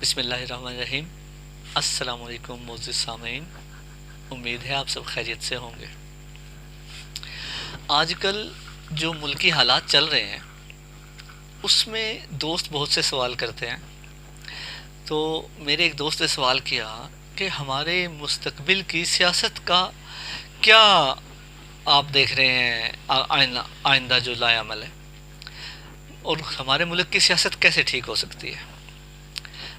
بسم اللہ الرحمن الرحیم۔ السلام علیکم معزز سامعین، امید ہے آپ سب خیریت سے ہوں گے۔ آج کل جو ملکی حالات چل رہے ہیں اس میں دوست بہت سے سوال کرتے ہیں۔ تو میرے ایک دوست نے سوال کیا کہ ہمارے مستقبل کی سیاست کا کیا آپ دیکھ رہے ہیں، آئندہ جو لائے عمل ہے، اور ہمارے ملک کی سیاست کیسے ٹھیک ہو سکتی ہے۔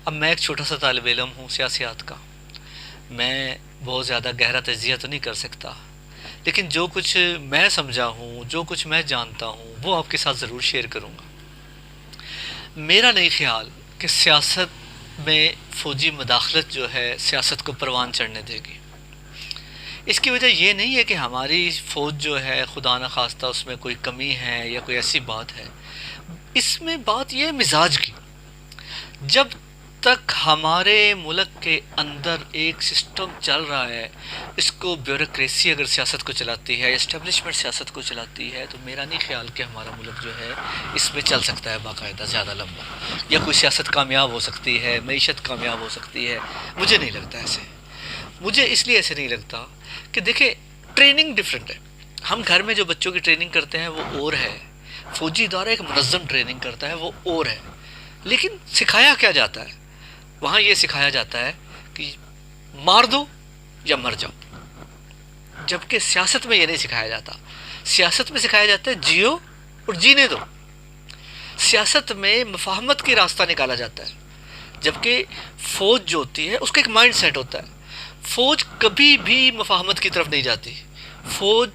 اب میں ایک چھوٹا سا طالب علم ہوں سیاسیات کا، میں بہت زیادہ گہرا تجزیہ تو نہیں کر سکتا، لیکن جو کچھ میں سمجھا ہوں، جو کچھ میں جانتا ہوں وہ آپ کے ساتھ ضرور شیئر کروں گا۔ میرا نہیں خیال کہ سیاست میں فوجی مداخلت جو ہے سیاست کو پروان چڑھنے دے گی۔ اس کی وجہ یہ نہیں ہے کہ ہماری فوج جو ہے خدا نخواستہ اس میں کوئی کمی ہے یا کوئی ایسی بات ہے، اس میں بات یہ ہے مزاج کی۔ جب تک ہمارے ملک کے اندر ایک سسٹم چل رہا ہے، اس کو بیوروکریسی اگر سیاست کو چلاتی ہے، اسٹیبلشمنٹ سیاست کو چلاتی ہے، تو میرا نہیں خیال کہ ہمارا ملک جو ہے اس میں چل سکتا ہے باقاعدہ زیادہ لمبا، یا کوئی سیاست کامیاب ہو سکتی ہے، معیشت کامیاب ہو سکتی ہے۔ مجھے نہیں لگتا ایسے۔ مجھے اس لیے ایسے نہیں لگتا کہ دیکھیں ٹریننگ ڈفرینٹ ہے۔ ہم گھر میں جو بچوں کی ٹریننگ کرتے ہیں وہ اور ہے، فوجی ادارہ ایک منظم ٹریننگ کرتا ہے وہ اور ہے، لیکن سکھایا کیا جاتا ہے؟ وہاں یہ سکھایا جاتا ہے کہ مار دو یا مر جاؤ، جبکہ سیاست میں یہ نہیں سکھایا جاتا۔ سیاست میں سکھایا جاتا ہے جیو اور جینے دو۔ سیاست میں مفاہمت کی راستہ نکالا جاتا ہے، جبکہ فوج جو ہوتی ہے اس کا ایک مائنڈ سیٹ ہوتا ہے۔ فوج کبھی بھی مفاہمت کی طرف نہیں جاتی، فوج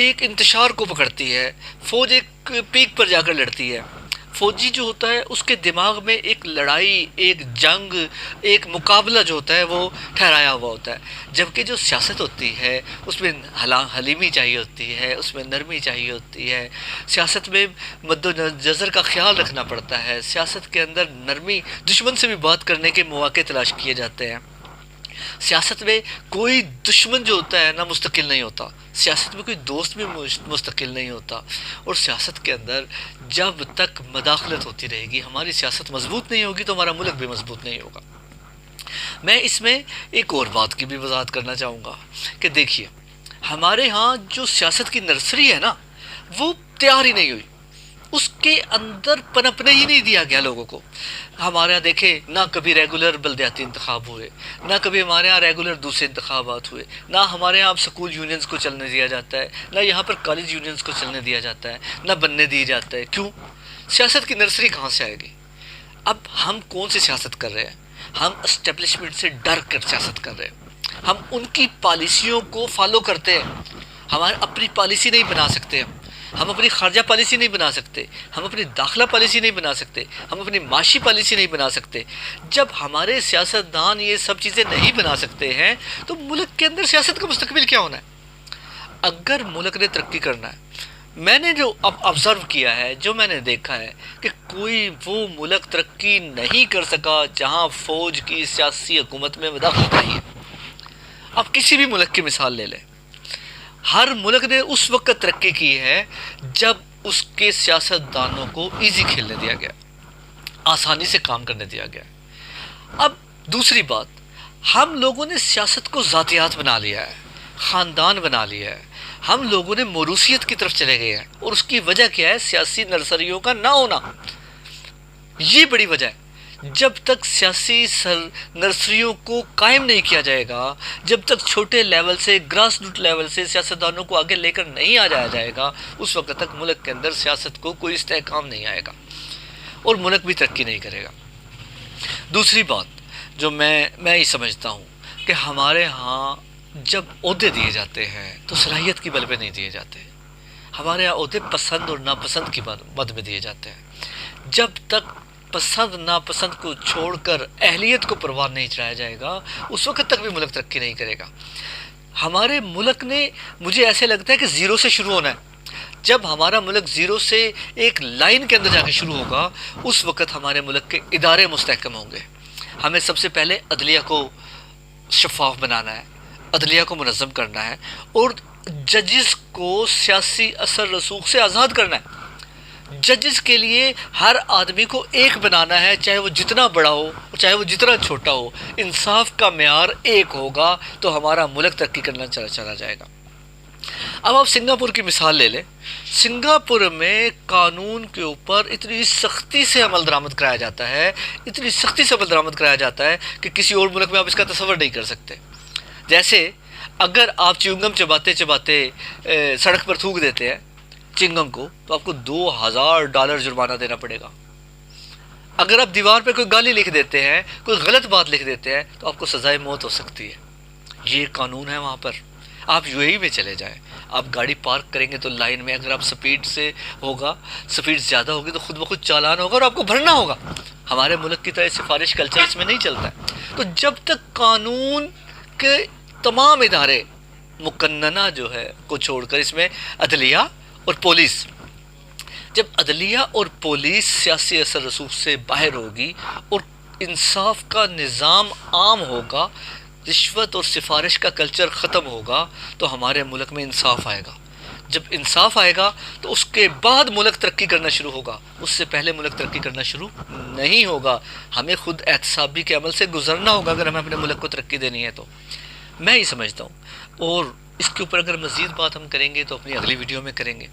ایک انتشار کو پکڑتی ہے، فوج ایک پیک پر جا کر لڑتی ہے۔ فوجی جو ہوتا ہے اس کے دماغ میں ایک لڑائی، ایک جنگ، ایک مقابلہ جو ہوتا ہے وہ ٹھہرایا ہوا ہوتا ہے، جبکہ جو سیاست ہوتی ہے اس میں حلیمی چاہیے ہوتی ہے، اس میں نرمی چاہیے ہوتی ہے، سیاست میں مد و نظر کا خیال رکھنا پڑتا ہے، سیاست کے اندر نرمی، دشمن سے بھی بات کرنے کے مواقع تلاش کیے جاتے ہیں۔ سیاست میں کوئی دشمن جو ہوتا ہے نا مستقل نہیں ہوتا، سیاست میں کوئی دوست بھی مستقل نہیں ہوتا، اور سیاست کے اندر جب تک مداخلت ہوتی رہے گی، ہماری سیاست مضبوط نہیں ہوگی تو ہمارا ملک بھی مضبوط نہیں ہوگا۔ میں اس میں ایک اور بات کی بھی وضاحت کرنا چاہوں گا کہ دیکھیے، ہمارے ہاں جو سیاست کی نرسری ہے نا وہ تیار ہی نہیں ہوئی، اس کے اندر پنپنے ہی نہیں دیا گیا لوگوں کو۔ ہمارے یہاں دیکھیں، نہ کبھی ریگولر بلدیاتی انتخاب ہوئے، نہ کبھی ہمارے یہاں ریگولر دوسرے انتخابات ہوئے، نہ ہمارے یہاں اب سکول یونینز کو چلنے دیا جاتا ہے، نہ یہاں پر کالج یونینز کو چلنے دیا جاتا ہے، نہ بننے دی جاتا ہے۔ کیوں؟ سیاست کی نرسری کہاں سے آئے گی؟ اب ہم کون سی سیاست کر رہے ہیں؟ ہم اسٹیبلشمنٹ سے ڈر کر سیاست کر رہے ہیں، ہم ان کی پالیسیوں کو فالو کرتے ہیں، ہماری اپنی پالیسی نہیں بنا سکتے، ہم اپنی خارجہ پالیسی نہیں بنا سکتے، ہم اپنی داخلہ پالیسی نہیں بنا سکتے، ہم اپنی معاشی پالیسی نہیں بنا سکتے۔ جب ہمارے سیاستدان یہ سب چیزیں نہیں بنا سکتے ہیں تو ملک کے اندر سیاست کا مستقبل کیا ہونا ہے؟ اگر ملک نے ترقی کرنا ہے، میں نے جو اب آبزرو کیا ہے، جو میں نے دیکھا ہے کہ کوئی وہ ملک ترقی نہیں کر سکا جہاں فوج کی سیاسی حکومت میں مداخلت نہیں ہے۔ اب کسی بھی ملک کی مثال لے لیں، ہر ملک نے اس وقت ترقی کی ہے جب اس کے سیاستدانوں کو ایزی کھیلنے دیا گیا، آسانی سے کام کرنے دیا گیا۔ اب دوسری بات، ہم لوگوں نے سیاست کو ذاتیات بنا لیا ہے، خاندان بنا لیا ہے، ہم لوگوں نے موروثیت کی طرف چلے گئے ہیں، اور اس کی وجہ کیا ہے؟ سیاسی نرسریوں کا نہ ہونا، یہ بڑی وجہ ہے۔ جب تک سیاسی نرسریوں کو قائم نہیں کیا جائے گا، جب تک چھوٹے لیول سے، گراس روٹ لیول سے سیاستدانوں کو آگے لے کر نہیں آ جایا جائے گا، اس وقت تک ملک کے اندر سیاست کو کوئی استحکام نہیں آئے گا اور ملک بھی ترقی نہیں کرے گا۔ دوسری بات جو میں یہ سمجھتا ہوں کہ ہمارے ہاں جب عہدے دیے جاتے ہیں تو صلاحیت کی بل پہ نہیں دیے جاتے، ہمارے یہاں عہدے پسند اور ناپسند کی مد میں دیے جاتے ہیں۔ جب تک پسند ناپسند کو چھوڑ کر اہلیت کو پروان نہیں چڑھایا جائے گا، اس وقت تک بھی ملک ترقی نہیں کرے گا۔ ہمارے ملک نے، مجھے ایسے لگتا ہے کہ زیرو سے شروع ہونا ہے۔ جب ہمارا ملک زیرو سے ایک لائن کے اندر جا کے شروع ہوگا، اس وقت ہمارے ملک کے ادارے مستحکم ہوں گے۔ ہمیں سب سے پہلے عدلیہ کو شفاف بنانا ہے، عدلیہ کو منظم کرنا ہے، اور ججز کو سیاسی اثر رسوخ سے آزاد کرنا ہے۔ ججز کے لیے ہر آدمی کو ایک بنانا ہے، چاہے وہ جتنا بڑا ہو چاہے وہ جتنا چھوٹا ہو، انصاف کا معیار ایک ہوگا تو ہمارا ملک ترقی کرنا چلا جائے گا۔ اب آپ سنگاپور کی مثال لے لیں، سنگاپور میں قانون کے اوپر اتنی سختی سے عمل درآمد کرایا جاتا ہے، اتنی سختی سے عمل درآمد کرایا جاتا ہے کہ کسی اور ملک میں آپ اس کا تصور نہیں کر سکتے۔ جیسے اگر آپ چیونگم چباتے چباتے سڑک پر تھوک دیتے ہیں چنگم کو تو آپ کو $2000 جرمانہ دینا پڑے گا۔ اگر آپ دیوار پہ کوئی گالی لکھ دیتے ہیں، کوئی غلط بات لکھ دیتے ہیں تو آپ کو سزائے موت ہو سکتی ہے۔ یہ قانون ہے وہاں پر۔ آپ یو اے ای میں چلے جائیں، آپ گاڑی پارک کریں گے تو لائن میں اگر آپ سپیڈ سے ہوگا، سپیڈ زیادہ ہوگی تو خود بخود چالان ہوگا اور آپ کو بھرنا ہوگا۔ ہمارے ملک کی طرح سفارش کلچر اس میں نہیں چلتا ہے۔ تو جب تک قانون کے تمام ادارے مقننہ جو ہے کو چھوڑ کر اس میں عدلیہ اور پولیس، جب عدلیہ اور پولیس سیاسی اثر رسوخ سے باہر ہوگی اور انصاف کا نظام عام ہوگا، رشوت اور سفارش کا کلچر ختم ہوگا تو ہمارے ملک میں انصاف آئے گا۔ جب انصاف آئے گا تو اس کے بعد ملک ترقی کرنا شروع ہوگا، اس سے پہلے ملک ترقی کرنا شروع نہیں ہوگا۔ ہمیں خود احتسابی کے عمل سے گزرنا ہوگا اگر ہمیں اپنے ملک کو ترقی دینی ہے تو۔ میں ہی سمجھتا ہوں، اور اس کے اوپر اگر مزید بات ہم کریں گے تو اپنی اگلی ویڈیو میں کریں گے۔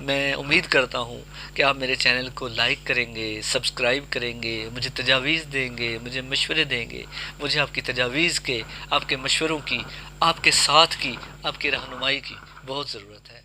میں امید کرتا ہوں کہ آپ میرے چینل کو لائک کریں گے، سبسکرائب کریں گے، مجھے تجاویز دیں گے، مجھے مشورے دیں گے۔ مجھے آپ کی تجاویز کے، آپ کے مشوروں کی، آپ کے ساتھ کی، آپ کی رہنمائی کی بہت ضرورت ہے۔